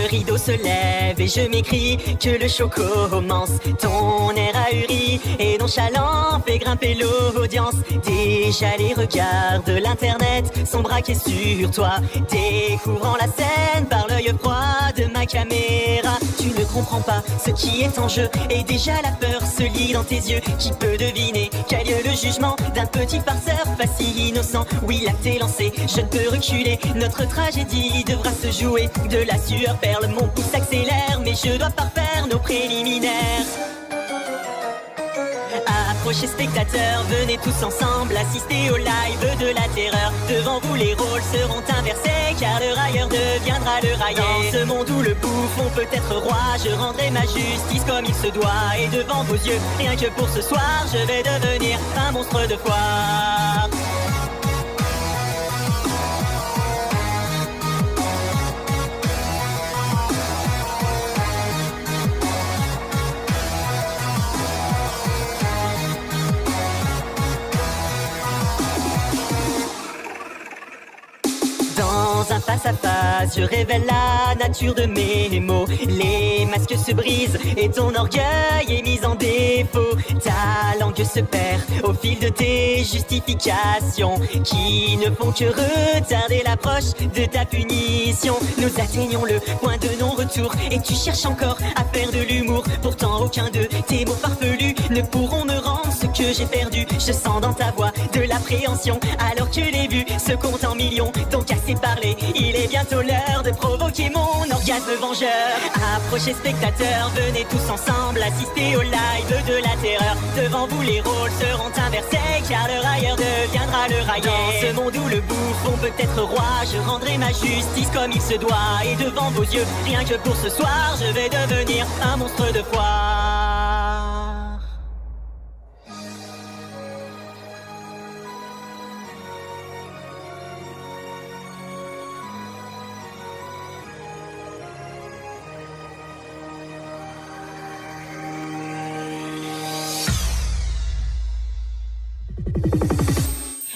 rideau se lève et je m'écris que le show commence. Ton air ahuri et nonchalant fait grimper l'audience. Déjà les regards de l'internet sont braqués sur toi, découvrant la scène par l'œil froid de ma caméra. Tu ne comprends pas ce qui est en jeu et déjà la peur se lit dans tes yeux. Qui peut deviner qu'a lieu le jugement d'un petit farceur pas si innocent? Oui, l'acte est lancé, je ne peux reculer. Notre tragédie devra se jouer. De la sueur perle, mon pouce s'accélère, mais je dois parfaire nos préliminaires. Approchez spectateurs, venez tous ensemble assister au live de la terreur. Devant vous les rôles seront inversés, car le railleur deviendra le raillé. Dans ce monde où le bouffon peut être roi, je rendrai ma justice comme il se doit. Et devant vos yeux, rien que pour ce soir, je vais devenir un monstre de foire. Dans un face à face, je révèle la nature de mes mots. Les masques se brisent et ton orgueil est mis en défaut. Ta langue se perd au fil de tes justifications, qui ne font que retarder l'approche de ta punition. Nous atteignons le point de non-retour et tu cherches encore à faire de l'humour. Pourtant aucun de tes mots farfelus ne pourront me rendre ce que j'ai perdu. Je sens dans ta voix de l'appréhension, alors que les vues se comptent en millions. Donc assez parlé, il est bientôt l'heure de provoquer mon orgasme vengeur. Approchez spectateurs, venez tous ensemble assister au live de la terreur. Devant vous les rôles seront inversés, car le railleur deviendra le raillé. Dans ce monde où le bouffon peut être roi, je rendrai ma justice comme il se doit. Et devant vos yeux, rien que pour ce soir, je vais devenir un monstre de foire.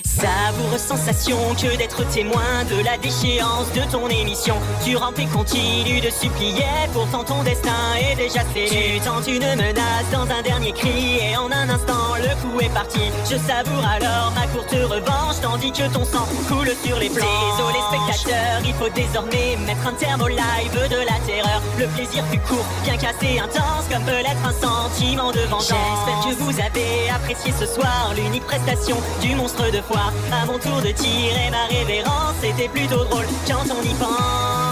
Savoureuse sensation que d'être témoin de la déchéance de ton émission. Tu rampes et continues de supplier, pourtant ton destin est déjà scellé. Tu tentes une menace dans un dernier cri et en un instant le coup est parti. Je savoure alors ma courte revanche, tandis que ton sang coule sur les planches. Désolé spectateurs, il faut désormais mettre un terme au live de la terreur. Le plaisir fut court, bien qu'assez intense, comme peut l'être un sentiment de vengeance. J'espère que vous avez apprécié ce soir l'unique prestation du monstre de foire. À mon tour de tirer ma révérence, c'était plutôt drôle quand on y pense.